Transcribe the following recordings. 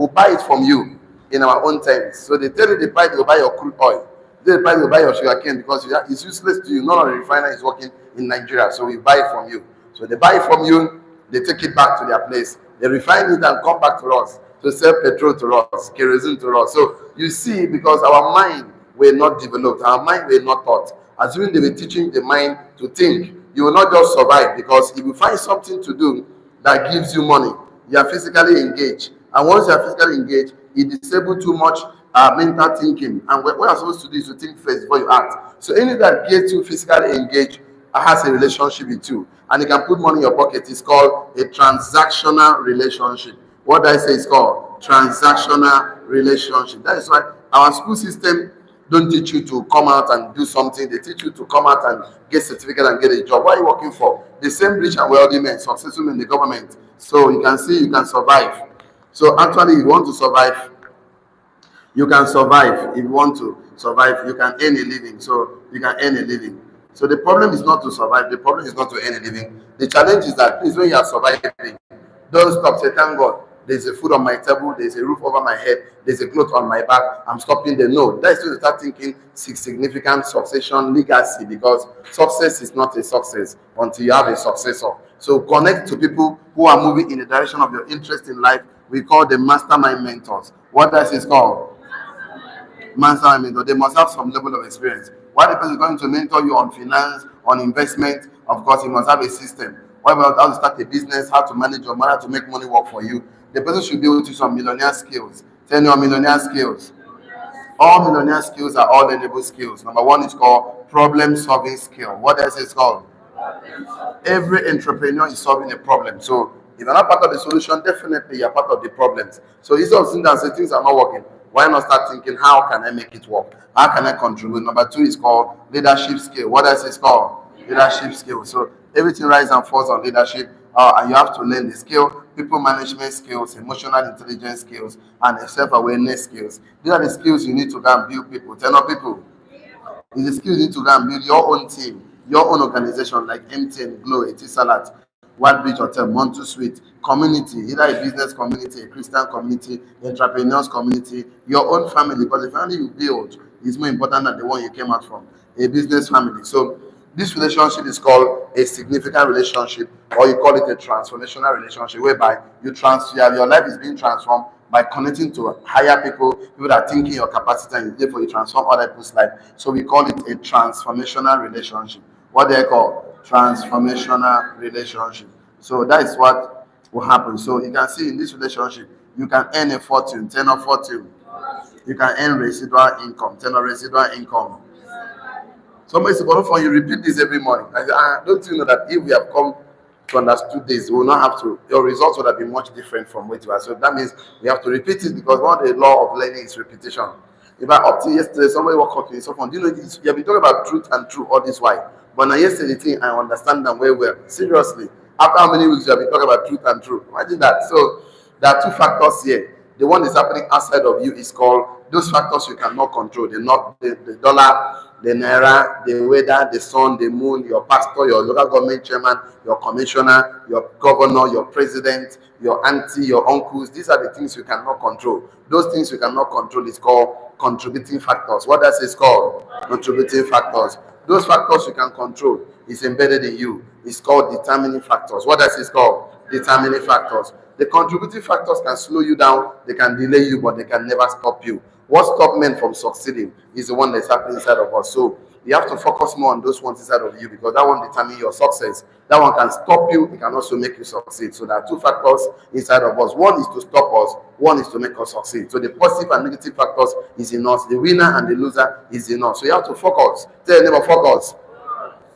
We'll buy it from you in our own terms. So they tell you the price, they'll buy your crude oil. They buy, they'll buy your sugar cane because it's useless to you. None of the refiner is working in Nigeria, so we buy it from you. So they buy it from you, they take it back to their place. They refine it and come back to us to sell petrol to us, kerosene to us. So you see, because our mind were not developed, our mind were not taught. Assuming they were teaching the mind to think, you will not just survive, because if you find something to do that gives you money, you are physically engaged. And once you are physically engaged, it disables too much mental thinking. And what you're supposed to do is to think first before you act. So anything that gets you physically engaged has a relationship with you, and you can put money in your pocket. It's called a transactional relationship. What I say is called transactional relationship. That is why our school system don't teach you to come out and do something. They teach you to come out and get certificate and get a job. What are you working for? The same rich and wealthy men, successful men in the government. So you can see you can survive. So actually, if you want to survive, you can survive. If you want to survive, you can earn a living. So you can earn a living. So the problem is not to survive. The problem is not to earn a living. The challenge is that please, when you are surviving, don't stop. Say, thank God, there's a food on my table, there's a roof over my head, there's a cloth on my back. I'm stopping there. No, that's when you start thinking significant succession, legacy, because success is not a success until you have a successor. So connect to people who are moving in the direction of your interest in life. We call them mastermind mentors. What that is called? Mastermind mentor. They must have some level of experience. Why the person is going to mentor you on finance, on investment? Of course, he must have a system. What about how to start a business, how to manage your money, how to make money work for you? The person should be able to teach some millionaire skills. Tell your millionaire skills. All millionaire skills are all learnable skills. Number one is called problem solving skill. What else is called? Every entrepreneur is solving a problem. So if you're not part of the solution, definitely you're part of the problems. So instead of saying that things are not working, why not start thinking, how can I make it work? How can I contribute? Number two is called leadership skill. What else is called? Leadership skill. So everything rises and falls on leadership, and you have to learn the skill, people management skills, emotional intelligence skills, and self-awareness skills. These are the skills you need to go and build people. Tell our people, it's the skills you need to go and build your own team, your own organization like MTN, Glow, Etisalat, White Bridge Hotel, Montu Suite, community, either a business community, a Christian community, entrepreneurs community, your own family, because the family you build is more important than the one you came out from, a business family. So this relationship is called a significant relationship, or you call it a transformational relationship, whereby your life is being transformed by connecting to higher people that are thinking your capacity, and therefore you transform other people's life. So we call it a transformational relationship. What they call transformational relationship. So that is what will happen. So you can see in this relationship, you can earn a fortune, 10 or 14. You can earn residual income, 10 or residual income. Somebody said, but for you repeat this every morning. I said, don't you know that if we have come to understand this, we will not have to, your results would have been much different from what you are. So that means we have to repeat it, because one of the law of learning is repetition. If I up to yesterday, somebody walked up to me, so do you know this? You have been talking about truth and true all this while. But now yesterday thing, I understand them very well. Seriously. After how many weeks you have been talking about truth and true? Imagine that. So there are two factors here. The one is happening outside of you is called, those factors you cannot control. The dollar, the naira, the weather, the sun, the moon, your pastor, your local government chairman, your commissioner, your governor, your president, your auntie, your uncles. These are the things you cannot control. Those things you cannot control is called contributing factors. What does it called? Contributing factors. Those factors you can control is embedded in you. It's called determining factors. What does it called? Determining factors. The contributing factors can slow you down, they can delay you, but they can never stop you. What stops men from succeeding is the one that's happening inside of us. So you have to focus more on those ones inside of you, because that one determines your success. That one can stop you, it can also make you succeed. So there are two factors inside of us. One is to stop us, one is to make us succeed. So the positive and negative factors is in us. The winner and the loser is in us. So you have to focus. Tell your neighbor, focus.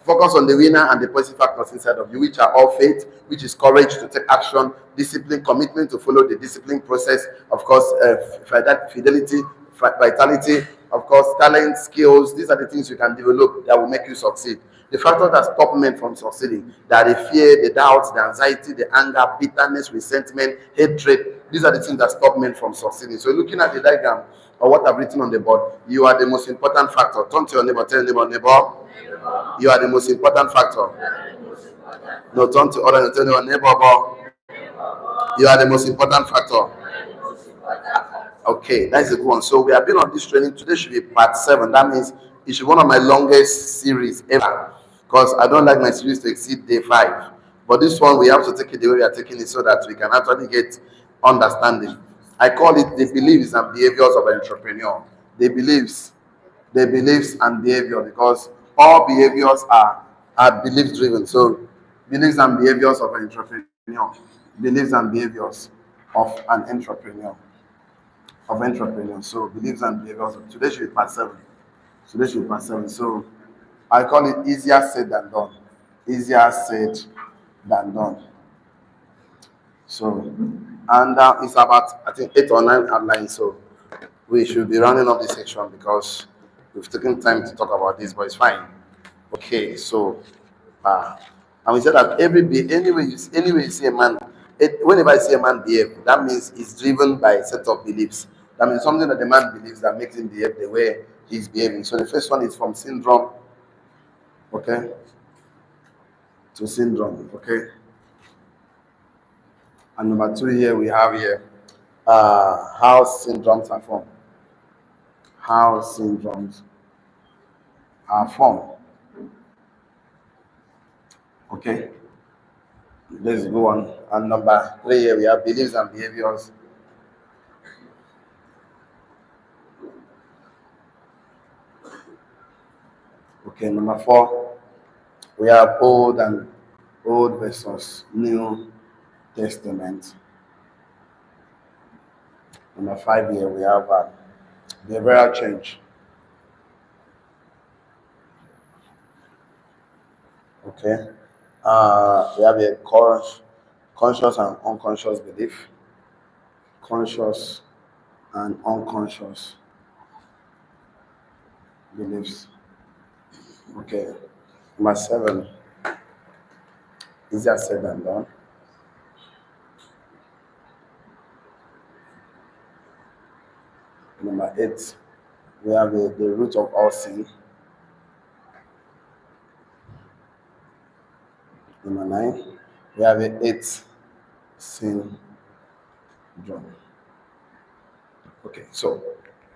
Focus on the winner and the positive factors inside of you, which are all faith, which is courage to take action, discipline, commitment to follow the discipline process, of course, fidelity, vitality, of course, talent, skills. These are the things you can develop that will make you succeed. The factors that stop men from succeeding, that the fear, the doubts, the anxiety, the anger, bitterness, resentment, hatred. These are the things that stop men from succeeding. So looking at the diagram or what I've written on the board, you are the most important factor. Turn to your neighbor, tell your neighbor, you are the most important factor. No, turn to other and tell your neighbor, you are the most important factor. Okay, that's a good one. So we have been on this training. Today should be part 7. That means it should be one of my longest series ever. Because I don't like my series to exceed day 5. But this one we have to take it the way we are taking it so that we can actually get understanding. I call it the beliefs and behaviors of an entrepreneur. The beliefs and behavior, because all behaviors are belief driven. So beliefs and behaviors of an entrepreneur. Beliefs and behaviors of an entrepreneur. So beliefs and behaviors. Today should be part 7. So I call it easier said than done. Easier said than done. So, and it's about, I think, 8 or 9 outlines. So we should be rounding up this section because we've taken time to talk about this, but it's fine. Okay, so and we said that anyway you see a man, whenever I see a man behave, that means he's driven by a set of beliefs. That means something that the man believes that makes him behave the way he's behaving. So the first one is from syndrome, okay, to syndrome, okay. And number 2 here we have how syndromes are formed. How syndromes are formed. Okay. This is a good one. And number 3 here we have beliefs and behaviors. Okay, number 4 we have old versus New Testament. Number 5 here we have behavioral change. Okay. We have a conscious and unconscious belief. Conscious and unconscious beliefs. Okay. Number 7. Easier said than done. Number 8. We have the root of all sin. Number 9. We have the 8th syndrome. Okay, so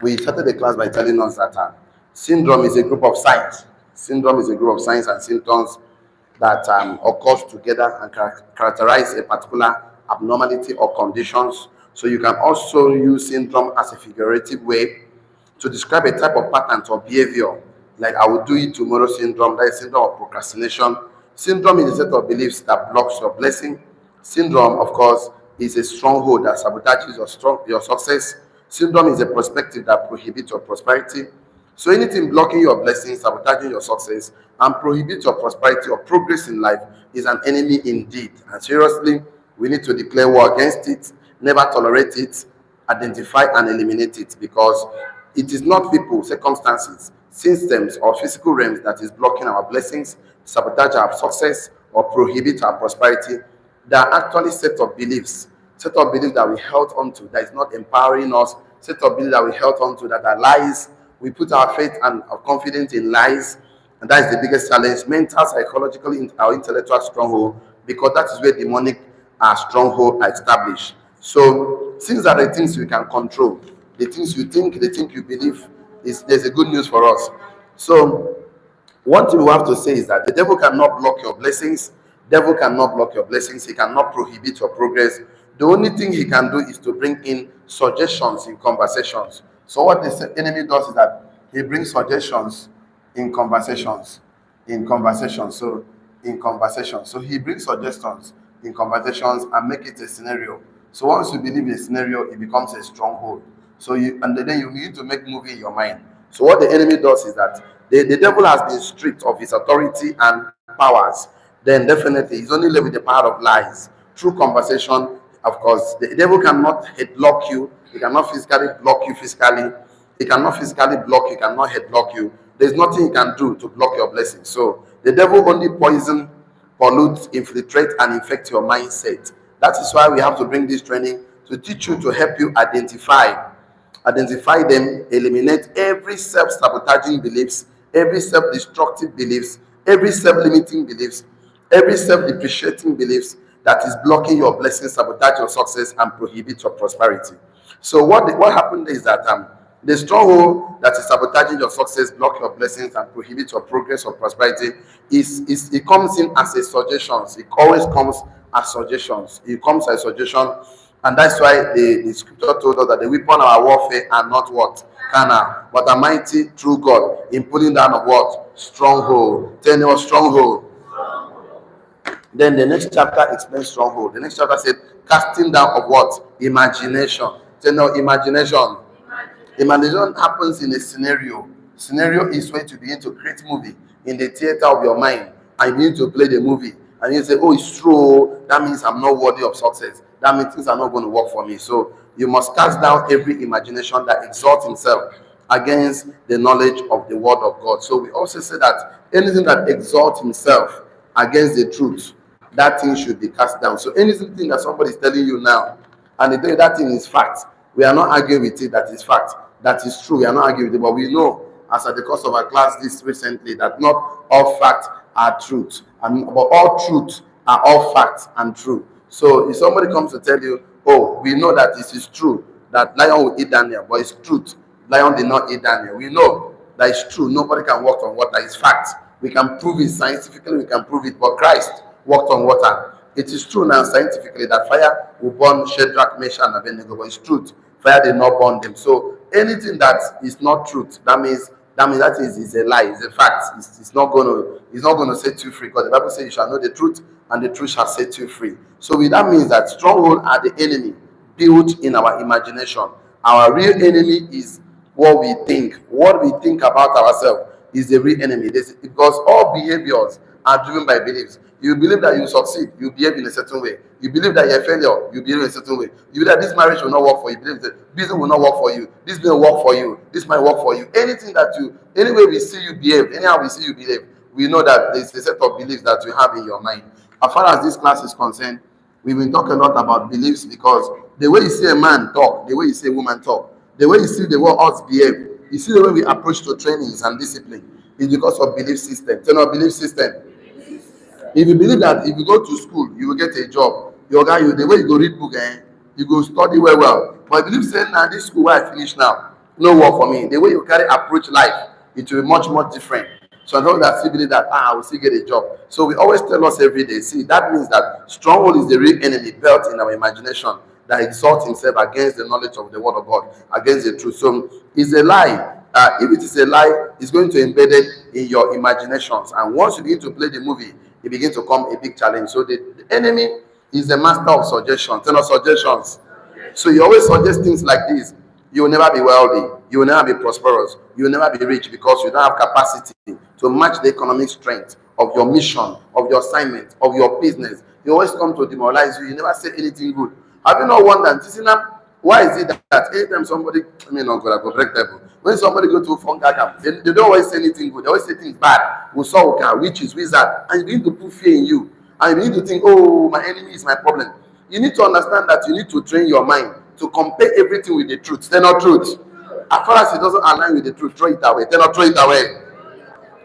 we started the class by telling us that syndrome is a group of signs. Syndrome is a group of signs and symptoms that occurs together and characterize a particular abnormality or conditions. So you can also use syndrome as a figurative way to describe a type of pattern or behavior, like I will do it tomorrow syndrome. That is syndrome of procrastination. Syndrome is a set of beliefs that blocks your blessing. Syndrome, of course, is a stronghold that sabotages your success. Syndrome is a perspective that prohibits your prosperity. So anything blocking your blessings, sabotaging your success, and prohibits your prosperity or progress in life is an enemy indeed. And seriously, we need to declare war against it, never tolerate it, identify and eliminate it, because it is not people, circumstances, systems, or physical realms that is blocking our blessings, sabotage our success, or prohibit our prosperity. There are actually set of beliefs that we held onto that is not empowering us, set of beliefs that we held onto that are lies. We put our faith and our confidence in lies, and that is the biggest challenge. Mental, psychological, our intellectual stronghold, because that is where demonic stronghold are established. So things are the things we can control. The things you think, the things you believe, there's a good news for us. So one thing we have to say is that the devil cannot block your blessings. Devil cannot block your blessings. He cannot prohibit your progress. The only thing he can do is to bring in suggestions in conversations. So what the enemy does is that he brings suggestions in conversations. So he brings suggestions in conversations and make it a scenario. So once you believe in a scenario, it becomes a stronghold. So then you need to make movie in your mind. So what the enemy does is that the devil has been stripped of his authority and powers. Then definitely he's only left with the power of lies. Through conversation, of course, the devil cannot headlock you. He cannot physically block you physically. He cannot physically block you, cannot headlock you. There's nothing he can do to block your blessing. So the devil only poison, pollute, infiltrate, and infect your mindset. That is why we have to bring this training to teach you, to help you identify them, eliminate every self-sabotaging beliefs, every self-destructive beliefs, every self-limiting beliefs, every self-depreciating beliefs that is blocking your blessings, sabotage your success, and prohibit your prosperity. So what happened is that the stronghold that is sabotaging your success, block your blessings, and prohibit your progress or prosperity is it comes in as a suggestions. It always comes as suggestions. It comes as a suggestion, and that's why the scripture told us that the weapon of our warfare are not what carnal, but are mighty through God in pulling down of what stronghold. Tell your stronghold. Then the next chapter explains stronghold. The next chapter said casting down of what imagination. Tell no imagination. Imagination happens in a scenario. Scenario is when you begin to create movie in the theater of your mind and you begin to play the movie and you say, oh, it's true. That means I'm not worthy of success. That means things are not going to work for me. So you must cast down every imagination that exalts himself against the knowledge of the word of God. So we also say that anything that exalts himself against the truth, that thing should be cast down. So anything that somebody is telling you now, and they tell you that thing is fact, we are not arguing with it, that is fact, that is true, we are not arguing with it, but we know, as at the course of our class this recently, that not all facts are truth, but all truth are all facts and true. So if somebody comes to tell you, oh, we know that this is true, that lion will eat Daniel, but it's truth, lion did not eat Daniel. We know that it's true, nobody can walk on water, it's fact. We can prove it scientifically, we can prove it, but Christ walked on water. It is true now scientifically that fire will burn Shadrach, Meshach, and Abednego, but it's truth. Fire did not burn them. So anything that is not truth, that means that is a lie, it's a fact. It's not gonna set you free, because the Bible says you shall know the truth, and the truth shall set you free. So that means that stronghold are the enemy built in our imagination. Our real enemy is what we think. What we think about ourselves is the real enemy. Because all behaviors are driven by beliefs. You believe that you succeed, you behave in a certain way. You believe that you're a failure, you behave in a certain way. You believe that this marriage will not work for you, you believe that business will not work for you, this will work for you, this might work for you. Any way we see you behave, anyhow we see you behave, we know that there's a set of beliefs that you have in your mind. As far as this class is concerned, we've been talking a lot about beliefs, because the way you see a man talk, the way you see a woman talk, the way you see the way us behave, you see the way we approach to trainings and discipline, is because of belief system. Tell our belief system. If you believe that if you go to school, you will get a job, the way you go read book, you go study well. But I believe saying, now this school where I finish now, no work for me. The way you carry approach life, it will be much, much different. So I know that still believe that I will still get a job. So we always tell us every day, see, that means that stronghold is the real enemy built in our imagination that exalts himself against the knowledge of the word of God, against the truth. So it's a lie. If it is a lie, it's going to embed it in your imaginations. And once you begin to play the movie, it begins to become a big challenge. So the enemy is the master of suggestions. Tell us suggestions. So you always suggest things like this. You will never be wealthy. You will never be prosperous. You will never be rich, because you don't have capacity to match the economic strength of your mission, of your assignment, of your business. You always come to demoralize you. You never say anything good. Have you not wondered, why is it that anytime somebody, when somebody go to a fungal camp, they don't always say anything good. They always say things bad. Usoka, witches, wizard, and you begin to put fear in you. And you begin to think, oh, my enemy is my problem. You need to understand that you need to train your mind to compare everything with the truth. They're not truth. As far as it doesn't align with the truth, throw it away. They're not throw it away.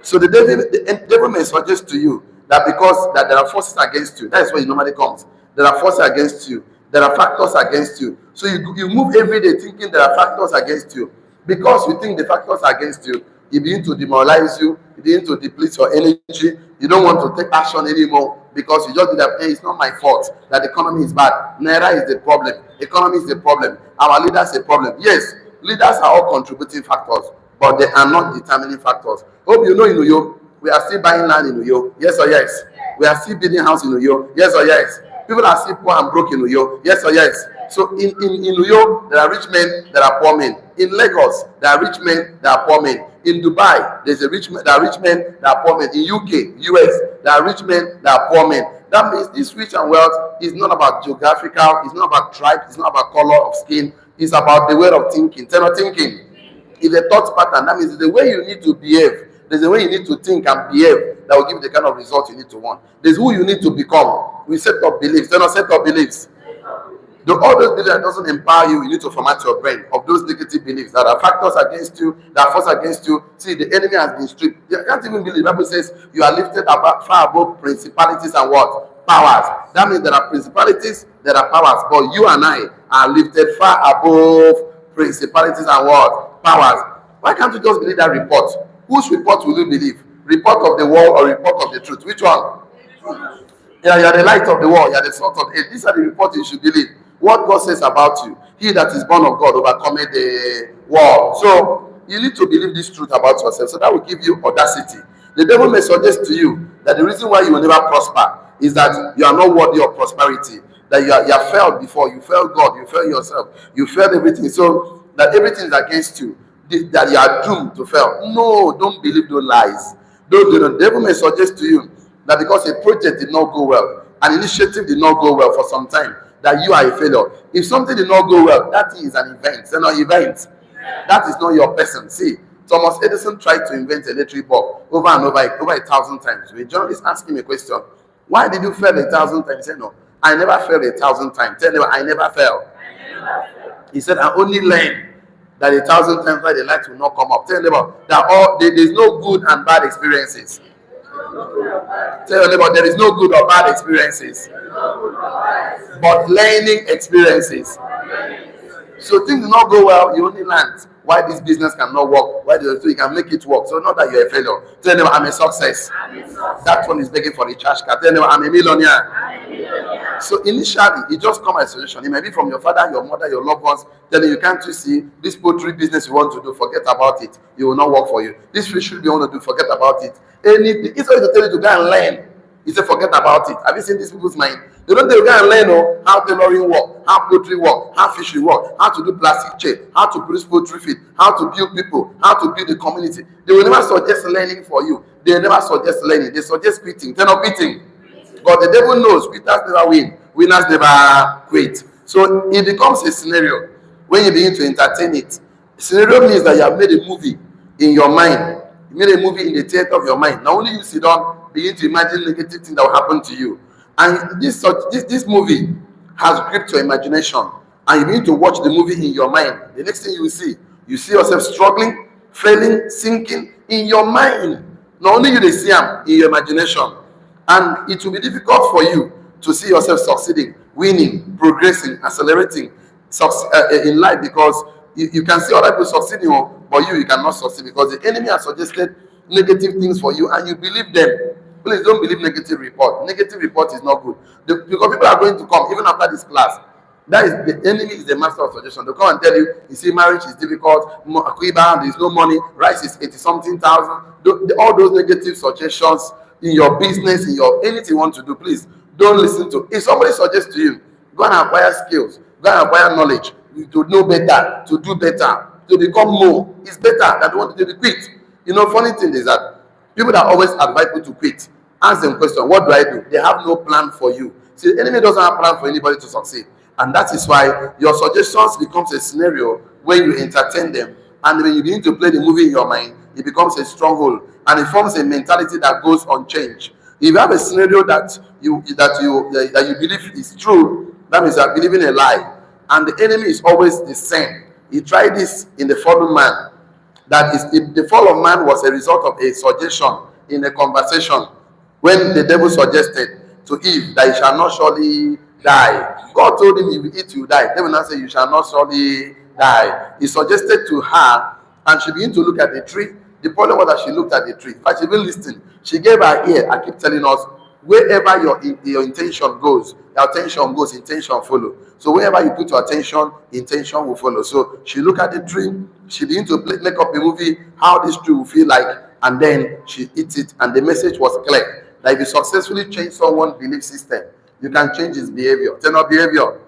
So the devil may suggest to you that because that there are forces against you, that is where it normally comes. There are forces against you. There are factors against you. So you move every day thinking there are factors against you. Because you think the factors are against you, it begin to demoralize you, it begin to deplete your energy. You don't want to take action anymore, because you just do that, hey, it's not my fault that the economy is bad. Naira is the problem. Economy is the problem. Our leaders are the problem. Yes, leaders are all contributing factors, but they are not determining factors. Hope you know in Uyo, we are still buying land in Uyo. Yes or yes? We are still building house in Uyo. Yes or yes? People are still poor and broke in Uyo. Yes or yes? So in Uyo, there are rich men, there are poor men. In Lagos, there are rich men, there are poor men. In Dubai, there are rich men, there are poor men. In UK, US, there are rich men, there are poor men. That means this rich and wealth is not about geographical, it's not about tribe, it's not about color of skin, it's about the way of thinking. Tell me thinking. It's a thought pattern. That means the way you need to behave. There's a way you need to think and behave that will give you the kind of result you need to want. There's who you need to become. We set up beliefs. They're not set up beliefs. All those beliefs that doesn't empower you, you need to format your brain of those negative beliefs that are factors against you, that are forces against you. See, the enemy has been stripped. You can't even believe. The Bible says you are lifted far above principalities and what? Powers. That means there are principalities, there are powers, but you and I are lifted far above principalities and what? Powers. Why can't you just believe that report? Whose report will you believe? Report of the world or report of the truth? Which one? Yeah, you are the light of the world, you are the salt of the earth. These are the reports you should believe. What God says about you. He that is born of God overcometh the world. So you need to believe this truth about yourself. So that will give you audacity. The devil may suggest to you that the reason why you will never prosper is that you are not worthy of prosperity. That you have failed before. You failed God. You failed yourself. You failed everything. So that everything is against you. That you are doomed to fail. No, don't believe those lies. The devil may suggest to you that because a project did not go well, an initiative did not go well for some time, that you are a failure. If something did not go well, that is an event. It's not an event. That is not your person. See, Thomas Edison tried to invent an electric bulb over and over 1,000 times. A journalist asked him a question. Why did you fail 1,000 times? He said, no, I never failed 1,000 times. Tell him, I never failed. He said, I only learned that 1,000 times why the light will not come up. Tell them that there's no good and bad experiences. Tell your neighbor there is no good or bad experiences, but learning experiences. So things do not go well, you only learn why this business cannot work, why so you can make it work. So not that you're a failure. Tell them I'm a success. That one is begging for the charge card. Tell them I'm a millionaire. So initially, it just comes as a solution. It may be from your father, your mother, your loved ones, telling you can't you see this poultry business you want to do, forget about it. It will not work for you. This fish should be want to do, forget about it. Anything. It's always to tell you to go and learn. He said, forget about it. Have you seen these people's mind? They don't go and learn how tailoring work, how poultry work, how fishery work, how to do plastic chain, how to produce poultry feed, how to build people, how to build the community. They will never suggest learning for you. They never suggest learning. They suggest quitting. They're not quitting. But the devil knows quitters never win. Winners never quit. So it becomes a scenario when you begin to entertain it. Scenario means that you have made a movie in your mind. You made a movie in the theater of your mind. Now only you sit down, begin to imagine negative things that will happen to you. And this movie has gripped your imagination. And you begin to watch the movie in your mind. The next thing you see yourself struggling, failing, sinking in your mind. Not only you see them in your imagination. And it will be difficult for you to see yourself succeeding, winning, progressing, accelerating in life, because you can see other people succeeding, but you cannot succeed because the enemy has suggested negative things for you and you believe them. Please don't believe negative report. Negative report is not good. Because people are going to come even after this class. That is the enemy is the master of suggestion. They'll come and tell you, you see, marriage is difficult, there's no money, rice is 80-something thousand. All those negative suggestions in your business, in your anything you want to do, please don't listen to. If somebody suggests to you, go and acquire skills, go and acquire knowledge, to know better, to do better, to become more. It's better than the one to quit. Funny thing is that people that always advise people to quit, ask them question, what do I do? They have no plan for you. See, the enemy doesn't have a plan for anybody to succeed. And that is why your suggestions becomes a scenario when you entertain them. And when you begin to play the movie in your mind, it becomes a stronghold. And it forms a mentality that goes unchanged. If you have a scenario that you believe is true, that means you are believing a lie. And the enemy is always the same. He tried this in the fall of man. That is, if the fall of man was a result of a suggestion in a conversation, when the devil suggested to Eve that you shall not surely die. God told him, if you eat, you die. The devil now said, you shall not surely die. He suggested to her, and she began to look at the tree. The problem was that she looked at the tree. But she didn't listen. She gave her ear. I keep telling us, wherever your intention goes, your attention goes, intention follow. So wherever you put your attention, intention will follow. So she looked at the tree. She began to make up a movie how this tree will feel like, and then she eats it. And the message was clear. That if you successfully change someone's belief system, you can change his behavior. Tell not behavior.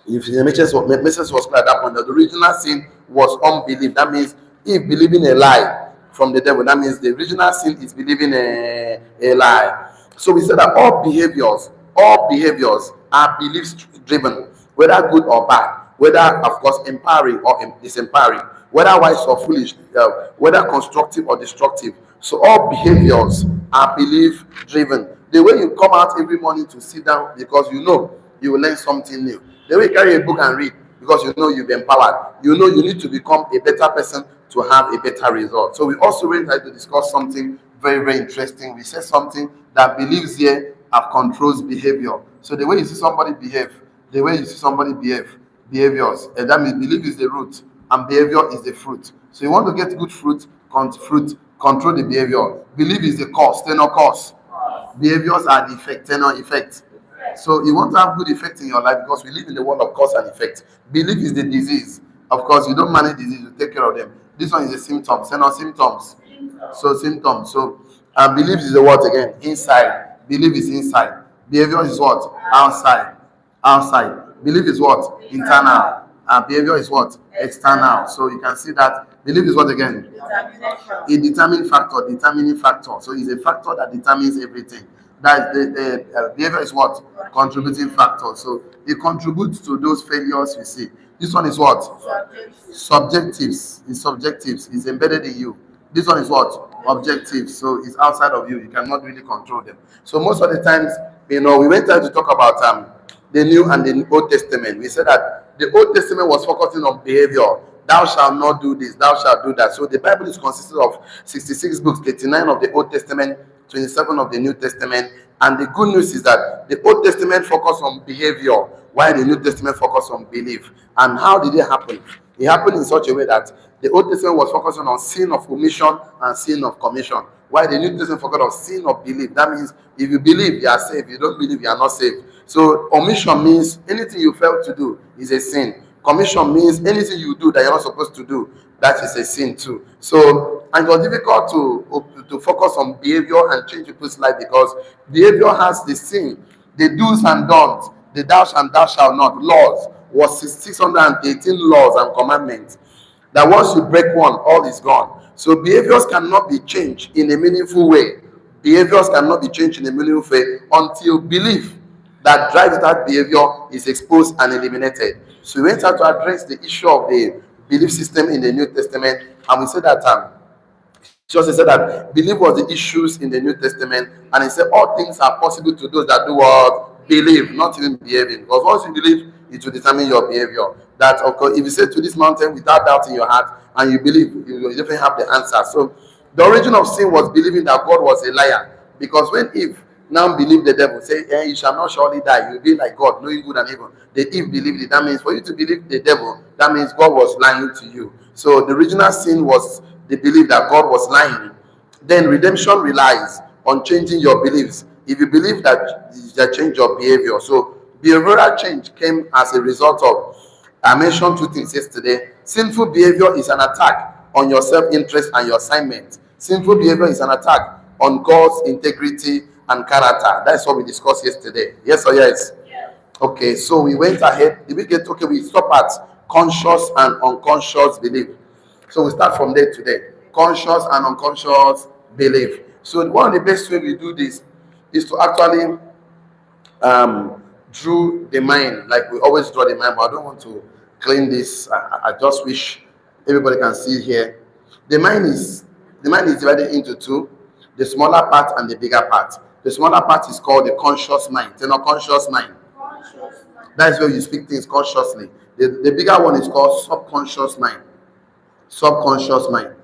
If the message was clear at that point, that the original sin was unbelief. That means if believing a lie from the devil, that means the original sin is believing a lie. So we said that all behaviors are beliefs driven, whether good or bad, whether of course empowering or disempowering, whether wise or foolish, whether constructive or destructive. So all behaviors are belief driven. The way you come out every morning to sit down because you will learn something new. The way you carry a book and read because you've been empowered. You need to become a better person to have a better result. So we also went to discuss something very, very interesting. We said something that believes here have controls behavior. So the way you see somebody behave, behaviors, and that means belief is the root and behavior is the fruit. So you want to get good fruit, control the behavior. Belief is the cause, tenor cause. Behaviors are the effect, tenor effect. So you want to have good effect in your life because we live in the world of cause and effect. Belief is the disease. Of course, you don't manage disease, you take care of them. This one is the symptoms, tenor symptoms. So symptoms. So belief is the what again? Inside. Belief is inside. Behavior is what? Outside. Outside. Belief is what? Internal. Behavior is what? External. So you can see that belief is what again? A determining factor. So it's a factor that determines everything. That is the behavior is what? Contributing factor. So it contributes to those failures you see. This one is what? Subjectives. It's subjectives. It's embedded in you. This one is what? Objectives. So it's outside of you. You cannot really control them. So most of the times, we went out to talk about the New and the Old Testament. We said that the Old Testament was focusing on behavior. Thou shalt not do this, thou shalt do that. So the Bible is consisted of 66 books, 39 of the Old Testament, 27 of the New Testament. And the good news is that the Old Testament focused on behavior, while the New Testament focused on belief. And how did it happen? It happened in such a way that the Old Testament was focusing on sin of omission and sin of commission, while the New Testament focused on sin of belief. That means if you believe, you are saved. If you don't believe, you are not saved. So omission means anything you fail to do is a sin. Commission means anything you do that you're not supposed to do, that is a sin too. So, and it was difficult to focus on behavior and change people's life because behavior has the sin, the do's and don'ts, the thou and thou shalt not, laws, was 618 laws and commandments. That once you break one, all is gone. So behaviors cannot be changed in a meaningful way. Behaviors cannot be changed in a meaningful way until belief that drives that behavior is exposed and eliminated. So we went out to address the issue of the belief system in the New Testament, and we said that Jesus said that belief was the issues in the New Testament, and he said all things are possible to those that do what? Believe, not even behaving. Because once you believe, it will determine your behavior. That of course, if you say to this mountain without doubt in your heart, and you believe, you definitely have the answer. So the origin of sin was believing that God was a liar. Because when Eve now believe the devil, say, you shall not surely die, you'll be like God, knowing good and evil. The Eve believed it. That means for you to believe the devil, that means God was lying to you. So the original sin was the belief that God was lying. Then redemption relies on changing your beliefs. If you believe that, you change your behavior. So behavioral change came as a result of, I mentioned two things yesterday. Sinful behavior is an attack on your self-interest and your assignment. Sinful behavior is an attack on God's integrity and character. That's what we discussed yesterday. Yes or yes? Yes. Okay, so we went ahead. Did we get okay? We stop at conscious and unconscious belief. So we start from there today. Conscious and unconscious belief. So one of the best way we do this is to actually draw the mind, like we always draw the mind, but I don't want to clean this. I just wish everybody can see here. The mind is divided into two, the smaller part and the bigger part. The smaller part is called the conscious mind, the conscious mind. That is where you speak things consciously. The bigger one is called subconscious mind. Subconscious mind.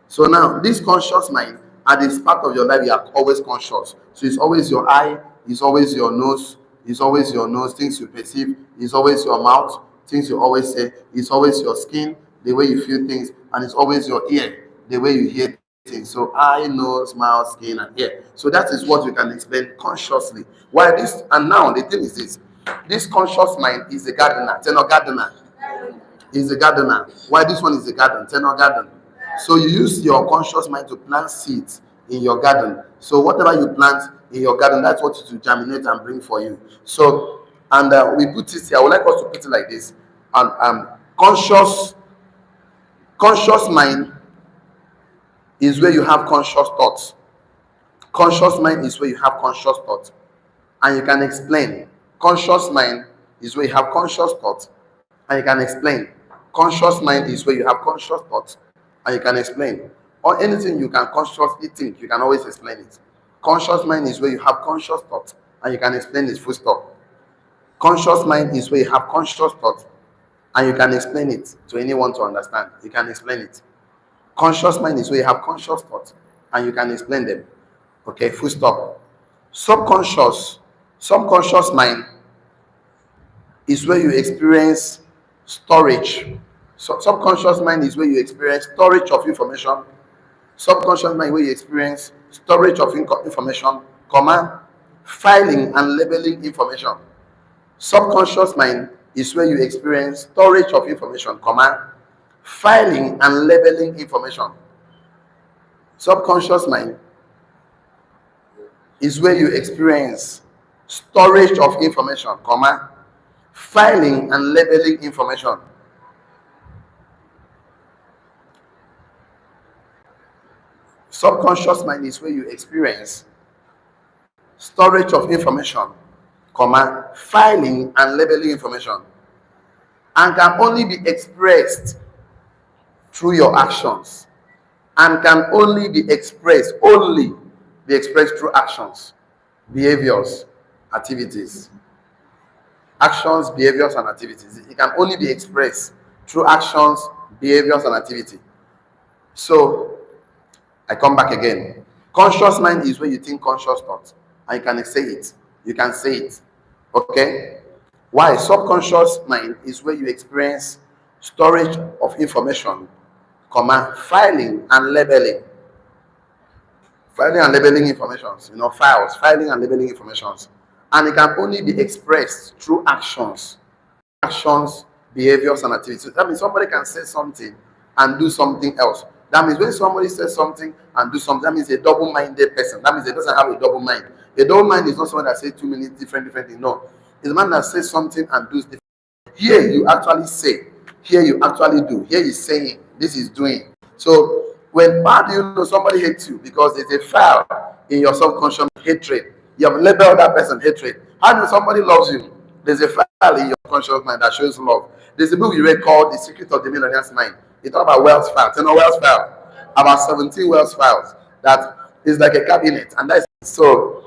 So now, this conscious mind, at this part of your life, you are always conscious. So it's always your eye, it's always your nose, things you perceive, it's always your mouth, things you always say, it's always your skin, the way you feel things, and it's always your ear, the way you hear things. So eye, nose, mouth, skin, and ear. So that is what we can explain consciously. Why this? And now the thing is this conscious mind is a gardener, gardener. Is a gardener. Why this one is a garden? Garden. So you use your conscious mind to plant seeds in your garden. So whatever you plant in your garden, that's what it will germinate and bring for you. So, and we put it here. I would like us to put it like this. And conscious mind is where you have conscious thoughts. Conscious mind is where you have conscious thoughts, and you can explain. Conscious mind is where you have conscious thoughts, and you can explain. Conscious mind is where you have conscious thoughts, and you can explain. Or anything you can consciously think, you can always explain it. Conscious mind is where you have conscious thoughts, and you can explain it full stop. Conscious mind is where you have conscious thoughts, and you can explain it to anyone to understand. You can explain it. Conscious mind is where you have conscious thoughts, and you can explain them. Okay, full stop. Subconscious mind is where you experience storage. So subconscious mind is where you experience storage of information. Subconscious mind where you experience storage of information, comma, filing and labeling information. Subconscious mind is where you experience storage of information, comma, filing and labeling information. Subconscious mind is where you experience storage of information, comma, filing and labeling information. Subconscious mind is where you experience storage of information, comma, filing and labeling information, and can only be expressed through your actions, and can only be expressed through actions, behaviors, activities. Actions, behaviors, and activities. It can only be expressed through actions, behaviors, and activity. So I come back again. Conscious mind is where you think conscious thoughts, and you can say it. You can say it. Okay? Why? Subconscious mind is where you experience storage of information, comma, filing and labeling. Filing and labeling informations, files, filing and labeling informations. And it can only be expressed through actions, behaviors, and activities. That means somebody can say something and do something else. That means when somebody says something and do something, that means a double-minded person. That means it doesn't have a double mind. A double mind is not someone that says too many different things. No. It's a man that says something and does different. Here you actually say. Here you actually do. Here he's saying. This is doing. So how do you know somebody hates you? Because there's a file in your subconscious, hatred. You have labeled that person hatred. How do you know somebody loves you? There's a file in your conscious mind that shows love. There's a book you read called The Secret of the Millionaire's Mind. It talks about wealth files. Wealth file. About 17 wealth files. That is like a cabinet. And that's so.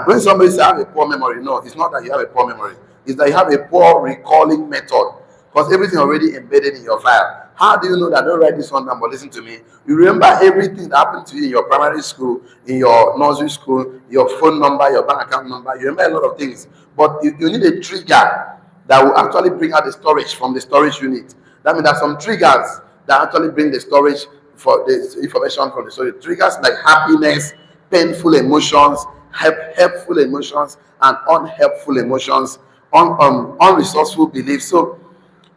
When somebody says I have a poor memory, no, it's not that you have a poor memory. It's that you have a poor recalling method. Because everything already embedded in your file. How do you know that? Don't write this one down, but listen to me. You remember everything that happened to you in your primary school, in your nursery school, your phone number, your bank account number. You remember a lot of things. But you need a trigger that will actually bring out the storage from the storage unit. That means there are some triggers that actually bring the storage for the information from the storage. Triggers like happiness, painful emotions, helpful emotions, and unhelpful emotions, unresourceful beliefs. So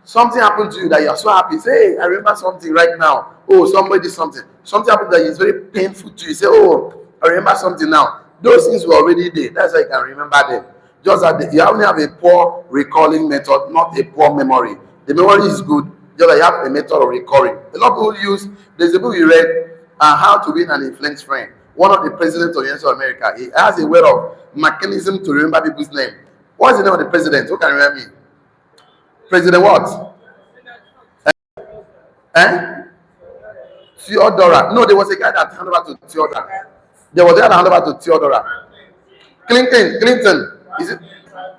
something happened to you that you are so happy. Say, hey, I remember something right now. Oh, somebody did something. Something happened that is very painful to you. Say, oh, I remember something now. Those things were already there. That's why you can remember them. Just that you only have a poor recalling method, not a poor memory. The memory is good. Just that you have a method of recalling. A lot of people use, there's a book you read, How to Win an Influence Friend. One of the presidents of the United States of America, he has a way of mechanism to remember people's name. What's the name of the president? Who can remember me? President what? Theodora. No, there was a guy that handed over to Theodora. There was a guy that handed over to Theodora. Clinton. Is it?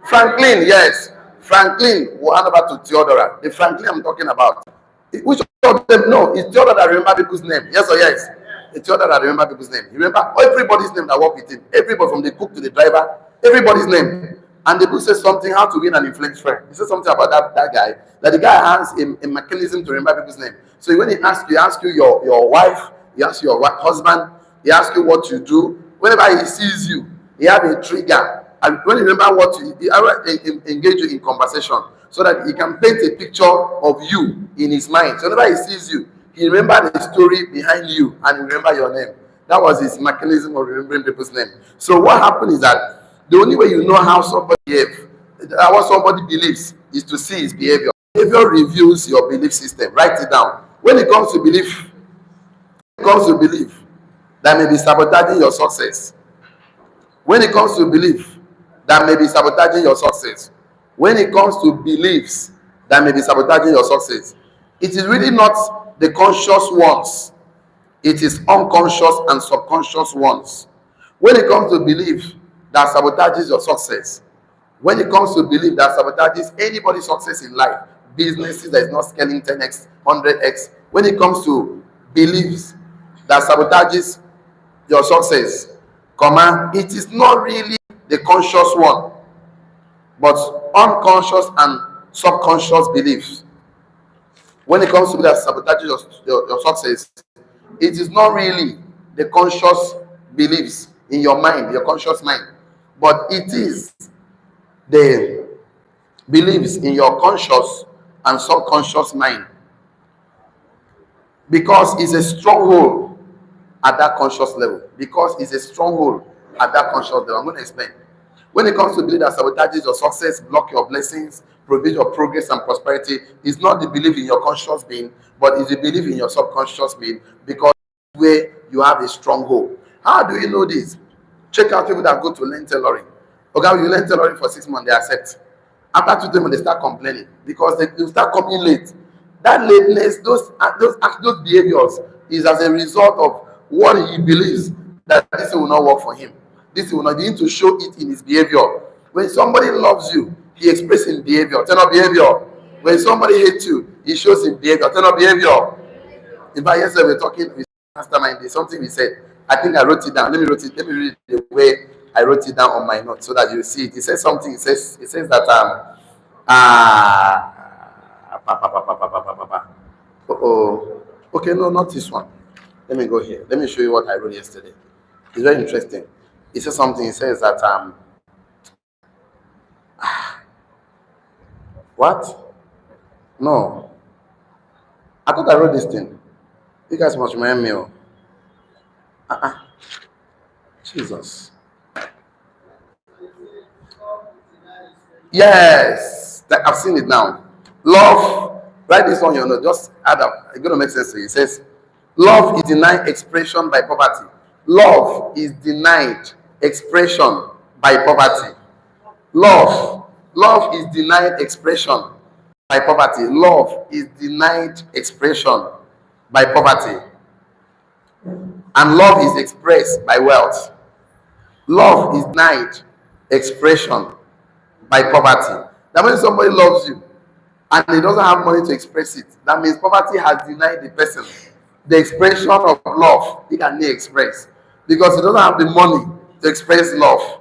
Franklin, yes. Franklin will hand over to Theodora. The Franklin I'm talking about. Which of them? No, it's Theodora that remember people's name. Yes or yes? It's Theodora that remember people's name. You remember everybody's name that work with him. Everybody from the cook to the driver. Everybody's name. And the book says something, how to win an influence friend. He says something about that guy, that the guy has a mechanism to remember people's name. So when he asks you your wife, he asks you your husband, he asks you what you do. Whenever he sees you, he has a trigger. And when you remember what he engage you in conversation, so that he can paint a picture of you in his mind. So whenever he sees you, he remembers the story behind you and he remember your name. That was his mechanism of remembering people's name. So what happened is that the only way you know how somebody behaves, what somebody believes, is to see his behavior. Behavior reveals your belief system. Write it down. When it comes to belief, that may be sabotaging your success. When it comes to belief, that may be sabotaging your success. When it comes to beliefs, that may be sabotaging your success. It is really not the conscious ones. It is unconscious and subconscious ones. When it comes to belief, that sabotages your success. When it comes to belief, that sabotages anybody's success in life, businesses that is not scaling 10x, 100x. When it comes to beliefs, that sabotages your success. comma, it is not really the conscious one, but unconscious and subconscious beliefs. When it comes to that sabotage your success, it is not really the conscious beliefs in your mind, your conscious mind, but it is the beliefs in your conscious and subconscious mind, because it's a stronghold at that conscious level. Because it's a stronghold at that conscious level. I'm going to explain. When it comes to belief that sabotages your success, block your blessings, prohibit your progress and prosperity, it's not the belief in your conscious being, but it's the belief in your subconscious being, because where you have a stronghold. How do you know this? Check out people that go to learn tailoring. Okay, you learn tailoring for 6 months, they accept. After 2 months, they start complaining because they start coming late. That lateness, those behaviors is as a result of what he believes that this will not work for him. This will not begin to show it in his behavior. When somebody loves you, he expresses in behavior. Turn up behavior. When somebody hates you, he shows in behavior. Turn up behavior. In fact, yesterday we were talking with mastermind. There's something we said. I think I wrote it down. Let me read it the way I wrote it down on my notes so that you see it. It says something. It says that okay, no, not this one. Let me go here. Let me show you what I wrote yesterday. It's very interesting. It says something. It says that what? No. I thought I wrote this thing. You guys must remember me. Jesus. Yes, I've seen it now. Love. Write this on your note. Just add up. It's going to make sense to you. It says, love is denied expression by poverty. Love is denied expression by poverty. Love is denied expression by poverty. Love is denied expression by poverty. And love is expressed by wealth. Love is denied expression by poverty. That means somebody loves you and he doesn't have money to express it. That means poverty has denied the person the expression of love he can express, because he doesn't have the money to express love.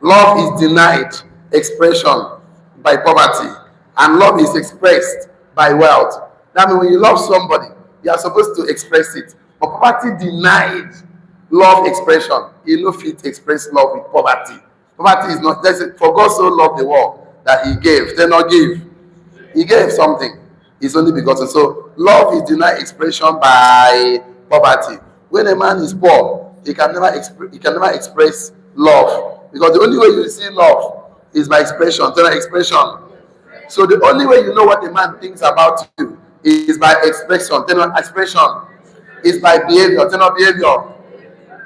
Love is denied expression by poverty, and love is expressed by wealth. That means when you love somebody, you are supposed to express it. But poverty denied love expression. You know, fit express love with poverty. Poverty is not. For God so loved the world that He gave. Did not give. He gave something. It's only begotten. So love is denied expression by poverty. When a man is poor, he can never express love, because the only way you see love is by expression. Expression. So the only way you know what a man thinks about you is by expression. Expression is by behavior. Behavior.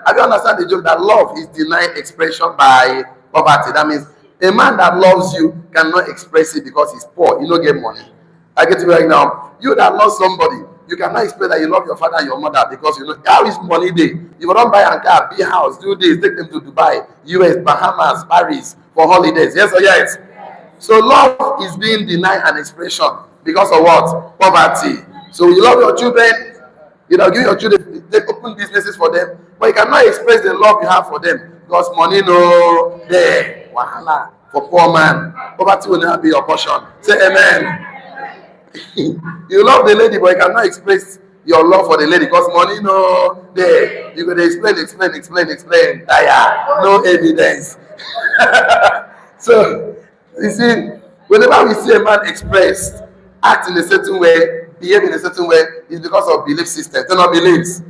Have you understand the joke that love is denied expression by poverty? That means a man that loves you cannot express it because he's poor. You don't get money. I get it right now. You that love somebody, you cannot explain that you love your father and your mother because you know how is money day. You don't buy a car, be a house, do this, take them to Dubai, US, Bahamas, Paris for holidays. Yes or yes? So love is being denied an expression because of what? Poverty. So you love your children, you know, give your children, they open businesses for them, but you cannot express the love you have for them because money no there. Wahala for poor man. Poverty will never be your portion. Say amen. You love the lady, but you cannot express your love for the lady because money no there. You gotta explain. No evidence. So you see, whenever we see a man expressed, act in a certain way, behave in a certain way, it's because of belief system. They're not beliefs.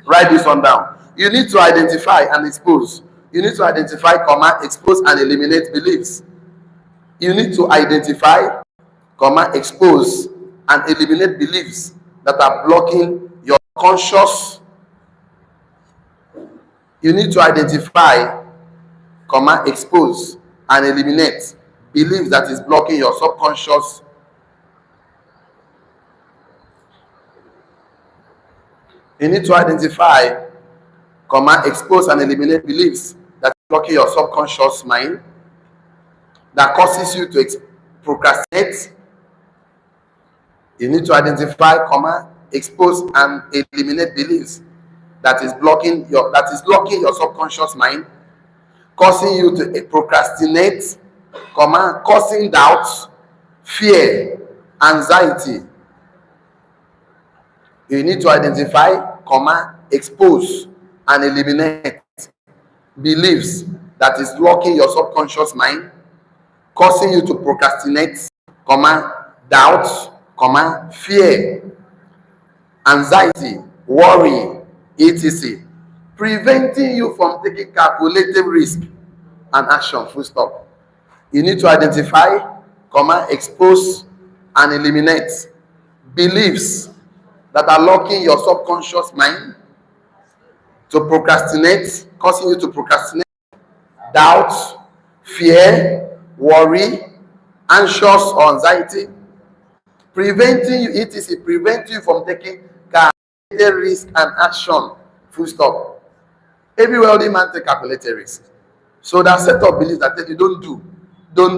Write this one down. You need to identify and expose. You need to identify, expose and eliminate beliefs. You need to identify, expose and eliminate beliefs that are blocking your conscious. You need to identify, expose and eliminate beliefs that is blocking your subconscious. You need to identify, expose and eliminate beliefs that are blocking your subconscious mind, that causes you to procrastinate. You need to identify, expose and eliminate beliefs that is locking your subconscious mind, causing you to procrastinate, causing doubts, fear, anxiety. You need to identify, expose, and eliminate beliefs that is locking your subconscious mind, causing you to procrastinate, doubts, fear, anxiety, worry, etc. Preventing you from taking calculated risk and action, full stop. You need to identify, expose, and eliminate beliefs that are locking your subconscious mind to procrastinate, causing you to procrastinate, doubt, fear, worry, anxious or anxiety, preventing you, etc., preventing you from taking calculated risk and action, full stop. Every wealthy man take calculated risk. So that set of beliefs that tell you don't do.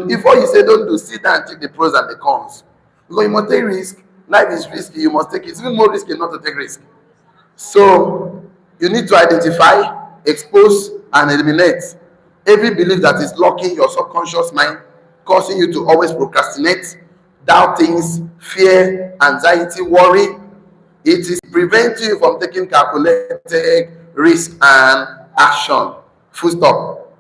Before you say don't do, sit down and take the pros and the cons. Because you must take risk. Life is risky, you must take it. It's even more risky not to take risk. So you need to identify, expose, and eliminate every belief that is locking your subconscious mind, causing you to always procrastinate, doubt things, fear, anxiety, worry. It is preventing you from taking calculated risk and action. Full stop.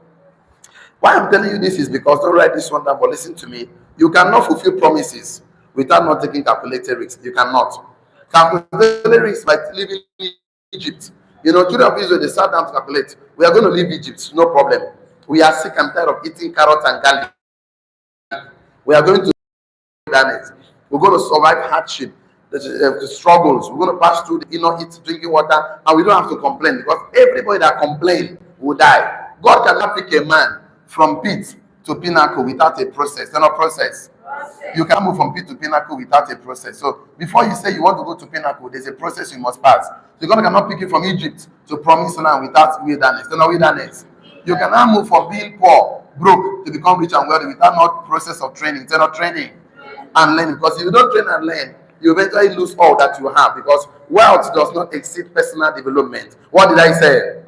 Why I'm telling you this is because, don't write this one down, but listen to me. You cannot fulfill promises without not taking calculated risks. You cannot. Calculated risks like living in Egypt. Children of Israel, they sat down to calculate. We are going to leave Egypt, no problem. We are sick and tired of eating carrots and garlic. We are going to we're going to survive hardship, the struggles. We're going to pass through eat drinking water, and we don't have to complain because everybody that complains will die. God cannot pick a man from pit to pinnacle without a process. There's no process. You can't move from pit to pinnacle without a process. So before you say you want to go to pinnacle, there's a process you must pass. So God cannot pick you from Egypt to promised land without wilderness. There's no wilderness. You cannot move from being poor, broke, to become rich and wealthy without not process of training. There's no training and learning. Because if you don't train and learn, you eventually lose all that you have, because wealth does not exceed personal development. What did I say?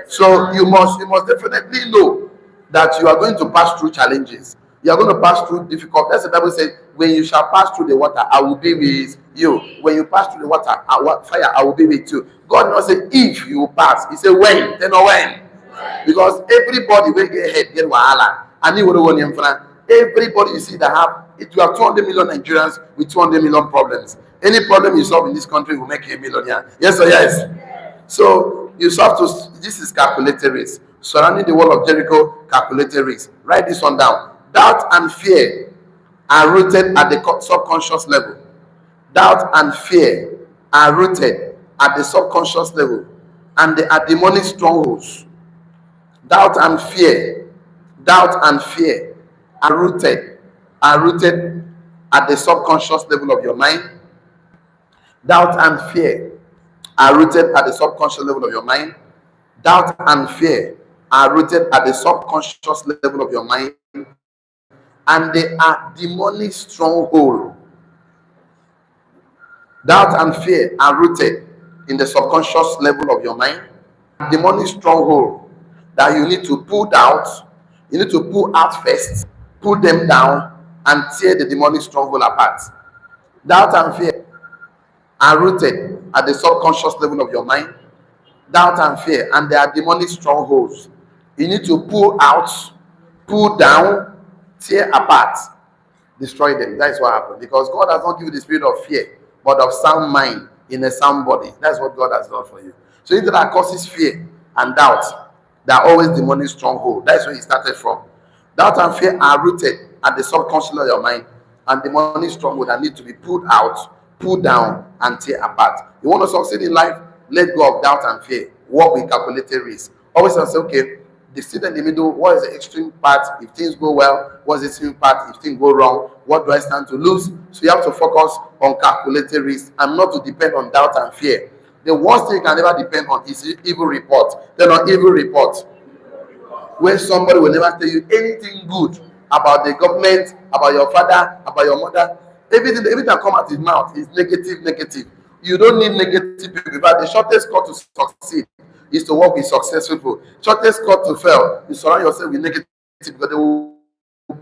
So you must definitely know that you are going to pass through challenges. You are going to pass through difficult. That's the Bible says, when you shall pass through the water, I will be with you. When you pass through the water, fire, I will be with you. God did not say if you pass. He said when. Then when. Because everybody will get ahead, get wahala. And you will go in front. Everybody you see that you have 200 million Nigerians with 200 million problems. Any problem you solve in this country will make you a millionaire. Yes or yes? So you have to, this is calculated risk. Surrounding the wall of Jericho, calculated risk. Write this one down. Doubt and fear are rooted at the subconscious level. Doubt and fear are rooted at the subconscious level, and they are demonic strongholds. Doubt and fear are rooted at the subconscious level of your mind. Doubt and fear are rooted at the subconscious level of your mind. Doubt and fear are rooted at the subconscious level of your mind, and they are demonic stronghold. Doubt and fear are rooted in the subconscious level of your mind. Demonic stronghold that you need to pull out. You need to pull out first, pull them down, and tear the demonic stronghold apart. Doubt and fear are rooted at the subconscious level of your mind. Doubt and fear, and they are demonic strongholds. You need to pull out, pull down, tear apart, destroy them. That's what happened. Because God has not given you the spirit of fear, but of sound mind in a sound body. That's what God has done for you. So anything that causes fear and doubt, they are always demonic stronghold. That's where it started from. Doubt and fear are rooted at the subconscious of your mind, and demonic stronghold that need to be pulled out, pulled down, and tear apart. You want to succeed in life? Let go of doubt and fear. Work with calculated risk. Always say, okay, sit in the middle. What is the extreme part? If things go well, what's the extreme part? If things go wrong, what do I stand to lose? So you have to focus on calculated risk and not to depend on doubt and fear. The worst thing you can never depend on is evil report. They're not evil reports. Where somebody will never tell you anything good about the government, about your father, about your mother. Everything that come out his mouth is negative. You don't need negative people. But the shortest cut to succeed is to work with successful people. Shortest cut to fail is surround yourself with negative people, because they will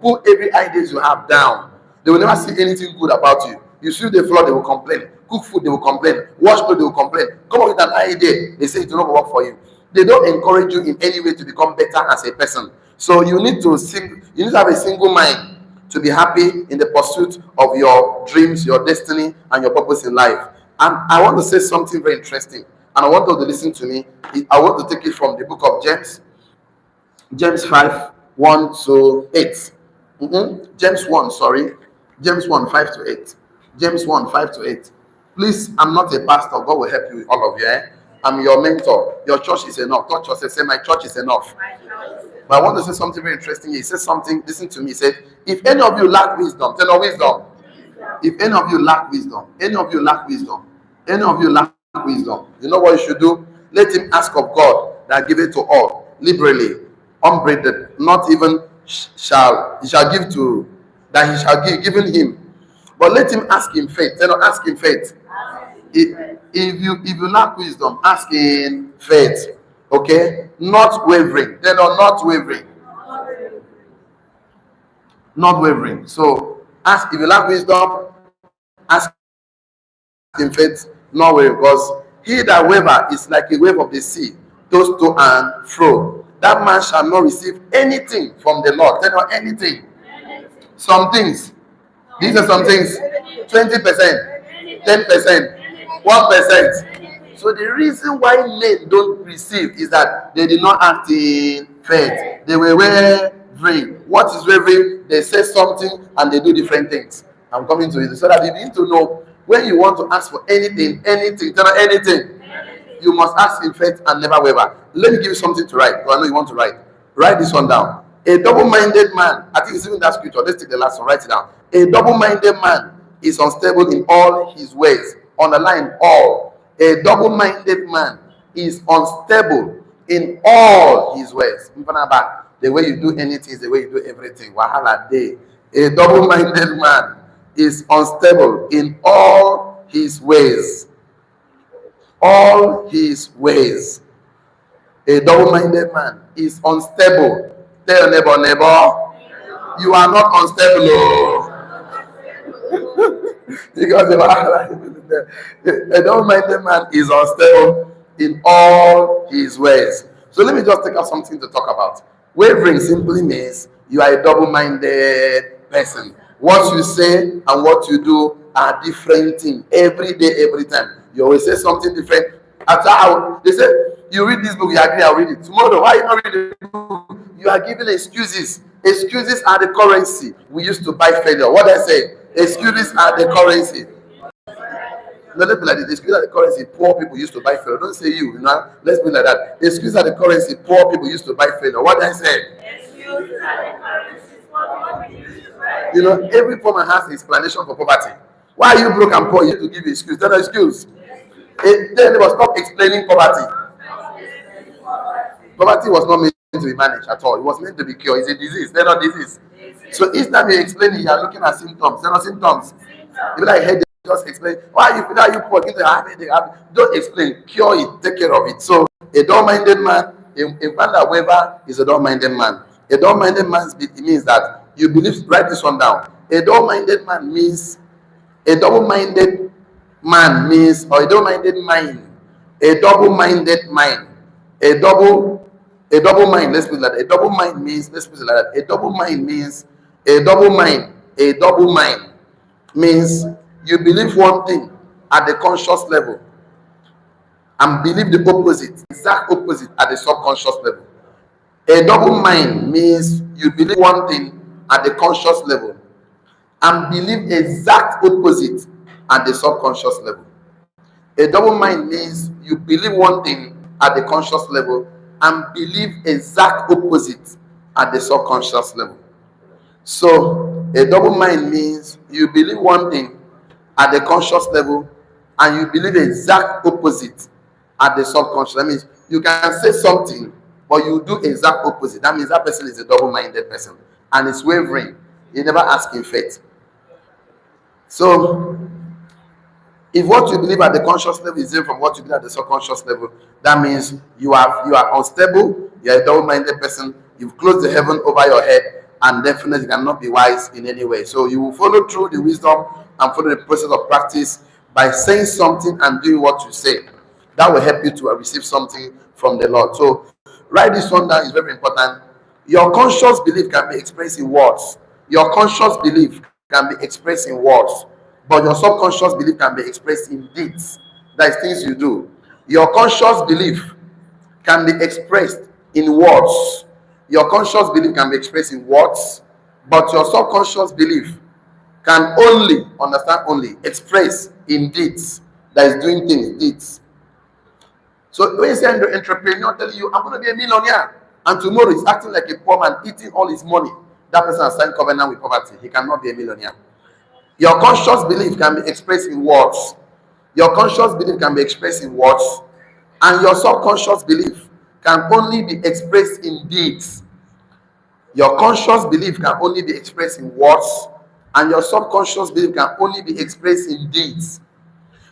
put every ideas you have down. They will never see anything good about you. You sweep the floor, they will complain. Cook food, they will complain. Wash clothes, they will complain. Come up with an idea, they say it will not work for you. They don't encourage you in any way to become better as a person. So you need to have a single mind to be happy in the pursuit of your dreams, your destiny, and your purpose in life. And I want to say something very interesting, and I want you to listen to me. I want to take it from the book of James 5, 1 to 8. James 1, sorry. James 1, 5 to 8. James 1, 5 to 8. Please, I'm not a pastor. God will help you, all of you. I'm your mentor. Your church is enough. Touch yourself. Say, my church is enough. But I want to say something very interesting. He said something, listen to me. He said, if any of you lack wisdom, tell no wisdom. If any of you lack wisdom, any of you lack wisdom, any of you lack wisdom, you know what you should do? Let him ask of God that give it to all, liberally, unbraided, not even he shall give to, that he shall give, given him. But let him ask in faith. Tell him, ask in faith. If you lack wisdom, ask in faith. Okay? Not wavering. Tell them, not wavering. Not wavering. So ask, if you lack wisdom, ask in faith, not wavering. Because he that waver is like a wave of the sea, tossed to and fro. That man shall not receive anything from the Lord. Tell them, anything. Some things. These are some things. 20%, 10%, 1%. So the reason why men don't receive is that they did not act in faith. They were wavering. What is wavering? They say something and they do different things. I'm coming to it so that you need to know when you want to ask for anything, you must ask in faith and never waver. Let me give you something to write, because I know you want to write. Write this one down. A double-minded man, I think it's even that scripture. Let's take the last one, write it down. A double-minded man is unstable in all his ways. Underline all. A double-minded man is unstable in all his ways. The way you do anything is the way you do everything. Wahala day. A double-minded man is unstable in all his ways. All his ways. A double-minded man is unstable. Tell your neighbor, you are not unstable. Because a double-minded man is unstable in all his ways. So let me just take out something to talk about. Wavering simply means you are a double-minded person. What you say and what you do are different things. Every day, every time. You always say something different. They say, you read this book, you agree, I'll read it. Tomorrow, why are you not reading the book? You are giving excuses. Excuses are the currency we used to buy failure. What I say? Excuses are the currency. No, let's be like this. Excuses are the currency poor people used to buy failure. Don't say you, let's be like that. Excuses are the currency poor people used to buy failure. What I say? Excuses are the currency poor people used to buy failure. Every poor man has an explanation for poverty. Why are you broke and poor? You have to give excuse. Tell no excuse. Then they must stop explaining poverty. Poverty was not meant to be managed at all. It was meant to be cured. It's a disease. They're not disease. So each time you explain it, you are looking at symptoms. They're not symptoms. If I head, just explain. Why you feel like you poor? Don't explain. Cure it. Take care of it. So a dull-minded man, a man that waver is a dull-minded man. A dull-minded man means that you believe. Write this one down. A dull-minded man means a double-minded man means, or a double-minded mind. A double-minded mind. A double mind. Let's put it like that. A double mind means, let's put it like that. A double mind means, a double mind means you believe one thing at the conscious level and believe the opposite, exact opposite at the subconscious level. A double mind means you believe one thing at the conscious level and believe exact opposite at the subconscious level. A double mind means you believe one thing at the conscious level and believe exact opposite at the subconscious level. So a double mind means you believe one thing at the conscious level and you believe exact opposite at the subconscious. That means you can say something but you do exact opposite. That means that person is a double-minded person and it's wavering. He never asks in faith. So If what you believe at the conscious level is different from what you believe at the subconscious level, that means you are unstable, you are a double-minded person, you've closed the heaven over your head, and definitely cannot be wise in any way. So you will follow through the wisdom and follow the process of practice by saying something and doing what you say. That will help you to receive something from the Lord. So write this one down, is very important. Your conscious belief can be expressed in words. Your conscious belief can be expressed in words, but your subconscious belief can be expressed in deeds. That is things you do. Your conscious belief can be expressed in words. Your conscious belief can be expressed in words, but your subconscious belief can only, understand, only express in deeds. That is doing things, deeds. So when you say an entrepreneur telling you, I'm going to be a millionaire, and tomorrow he's acting like a poor man, eating all his money, that person has signed covenant with poverty. He cannot be a millionaire. Your conscious belief can be expressed in words. Your conscious belief can be expressed in words, and your subconscious belief can only be expressed in deeds. Your conscious belief can only be expressed in words, and your subconscious belief can only be expressed in deeds.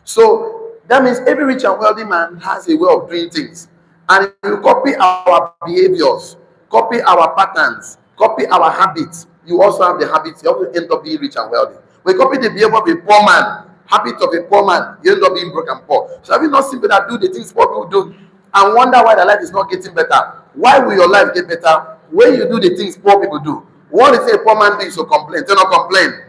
So that means every rich and wealthy man has a way of doing things. And if you copy our behaviors, copy our patterns, copy our habits, you also have the habits, you also end up being rich and wealthy. We copy the behavior of a poor man, habit of a poor man, you end up being broke and poor. So have you not seen people that do the things poor people do and wonder why their life is not getting better? Why will your life get better when you do the things poor people do? What is a poor man doing? So complain. Do not complain.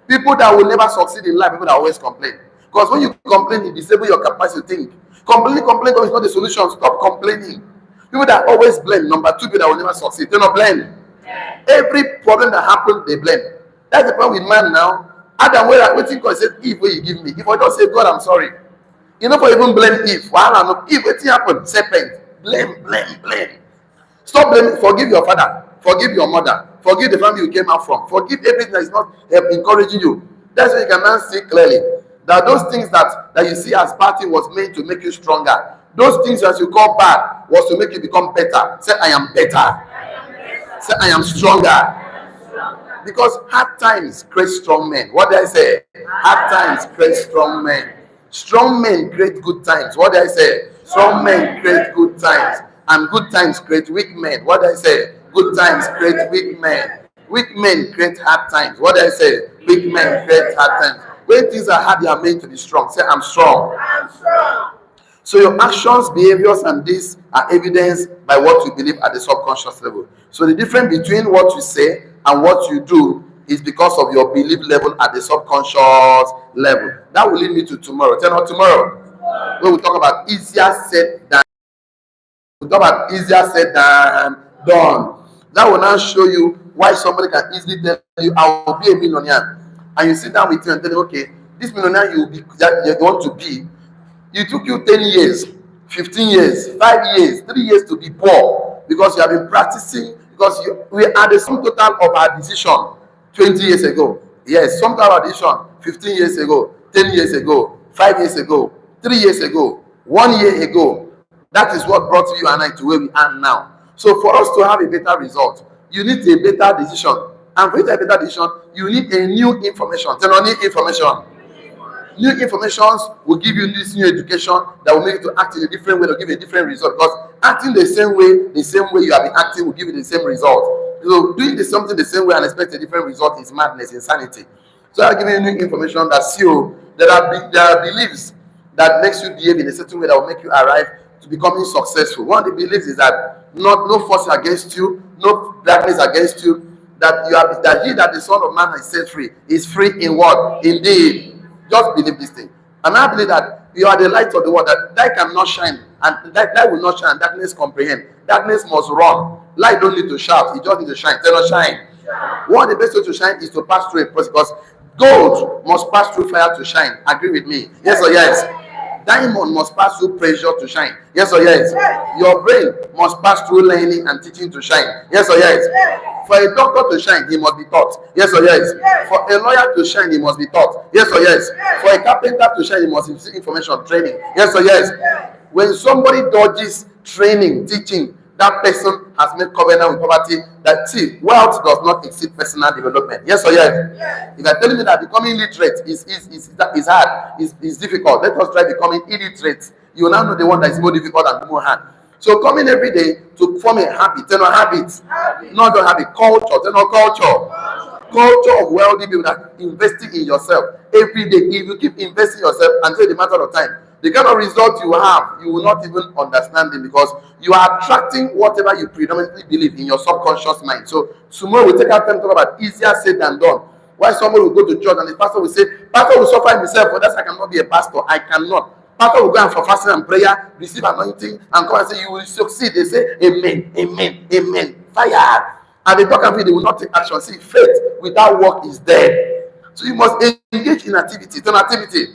People that will never succeed in life, people that always complain. Because when you complain, you disable your capacity to think. Complain is not the solution. Stop complaining. People that always blame, number two, people that will never succeed, they don't blame. Every problem that happens, they blame. That's the problem with man now. Adam, waiting God said, Eve, where you give me. If I don't say, God, I'm sorry. You know, for even blame Eve. Well, Eve, waiting happen. Serpent. Blame. Stop blaming. Forgive your father. Forgive your mother. Forgive the family you came out from. Forgive everything that is not encouraging you. That's why you can now see clearly that those things that you see as bad thing was meant to make you stronger. Those things as you call bad was to make you become better. Say, I am better. Say, I am stronger. Because hard times create strong men. What did I say? Hard times create strong men. Strong men create good times. What did I say? Strong men create good times. And good times create weak men. What did I say? Good times create weak men. Weak men create hard times. What did I say? Weak men create hard times. When things are hard, you are meant to be strong. Say, I'm strong. I'm strong. So your actions, behaviors, and this are evidenced by what you believe at the subconscious level. So the difference between what you say and what you do is because of your belief level at the subconscious level. That will lead me to tomorrow. Tell me tomorrow. When we talk about easier said than done. That will now show you why somebody can easily tell you, I will be a millionaire. And you sit down with you and tell them, okay, this millionaire you want to be, it took you 10 years, 15 years, 5 years, 3 years to be poor because you have been practicing, because we are the sum total of our decision 20 years ago. Yes, sum total of our decision 15 years ago, 10 years ago, 5 years ago, 3 years ago, 1 year ago. That is what brought you and I to where we are now. So for us to have a better result, you need a better decision. And for you to have a better decision, you need a new information. Tell me, new information. New informations will give you this new education that will make you to act in a different way, to give you a different result. Because acting the same way you have been acting will give you the same result. So doing something the same way and expect a different result is madness, insanity. So I'll give you new information that there are beliefs that makes you behave in a certain way that will make you arrive to becoming successful. One of the beliefs is that no force against you, no darkness against you, that the Son of Man has set free is free in what? Indeed. Just believe this thing. And I believe that you are the light of the world, that light cannot shine, and light will not shine, darkness comprehend. Darkness must run. Light don't need to shout, it just needs to shine. Tell us shine. One of the best way to shine is to pass through a process, because gold must pass through fire to shine. Agree with me? Yes or yes? Diamond must pass through pressure to shine. Yes or yes? Your brain must pass through learning and teaching to shine. Yes or yes? For a doctor to shine, he must be taught. Yes or yes? For a lawyer to shine, he must be taught. Yes or yes? For a carpenter to shine, he must receive information, training. Yes or yes? When somebody dodges training, teaching, that person has made covenant with poverty. That see, wealth does not exceed personal development. Yes or yes? Yes. If you're telling me that becoming literate is hard, is difficult, let us try becoming illiterate. You will now know the one that is more difficult and more hard. So coming every day to form a habit, not just habit, culture, culture of wealthy people that investing in yourself every day. If you keep investing in yourself until the matter of time, the kind of result you have, you will not even understand it, because you are attracting whatever you predominantly believe in your subconscious mind. So tomorrow we take our time to talk about easier said than done. Why someone will go to church and the pastor will say, pastor will suffer himself, for that I cannot be a pastor. I cannot. Pastor will go and for fasting and prayer, receive anointing, and come and say, you will succeed. They say, amen, amen, amen. Fire. And they talk about it, they will not take action. See, faith without work is dead. So you must engage in activity. It's an activity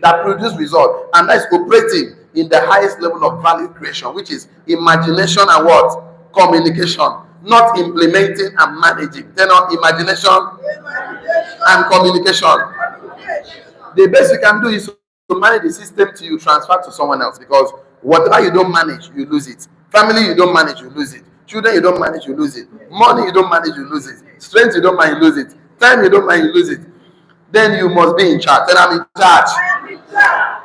that produces result, and that is operating in the highest level of value creation, which is imagination and what? Communication. Not implementing and managing. Then on imagination and communication. The best you can do is to manage the system till you transfer to someone else, because whatever you don't manage, you lose it. Family you don't manage, you lose it. Children you don't manage, you lose it. Money you don't manage, you lose it. Strength you don't manage, you lose it. Time you don't manage, you lose it. Then you must be in charge. Then I'm in charge.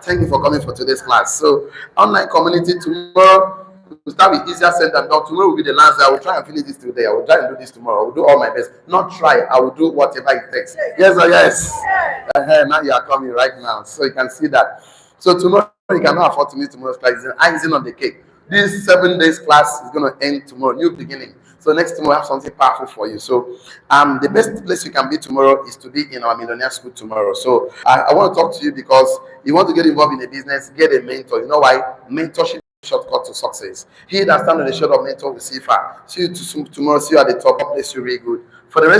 Thank you for coming for today's class. So online community tomorrow. We'll start with easier said than done. Tomorrow will be the last day. I will try and finish this today. I will try and do this tomorrow. I will do all my best. Not try. I will do whatever it takes. Yes or yes? Now you are coming right now. So you can see that. So tomorrow you cannot afford to miss tomorrow's class. It's icing on the cake. This 7 days class is going to end tomorrow. New beginning. So next tomorrow I have something powerful for you. So the best place you can be tomorrow is to be in our millionaire school tomorrow. So I want to talk to you because you want to get involved in a business, get a mentor. You know why? Mentorship shortcut to success. He that stands on the shoulder of mentor will see far. See you tomorrow. See you at the top. God bless you really good. For the rest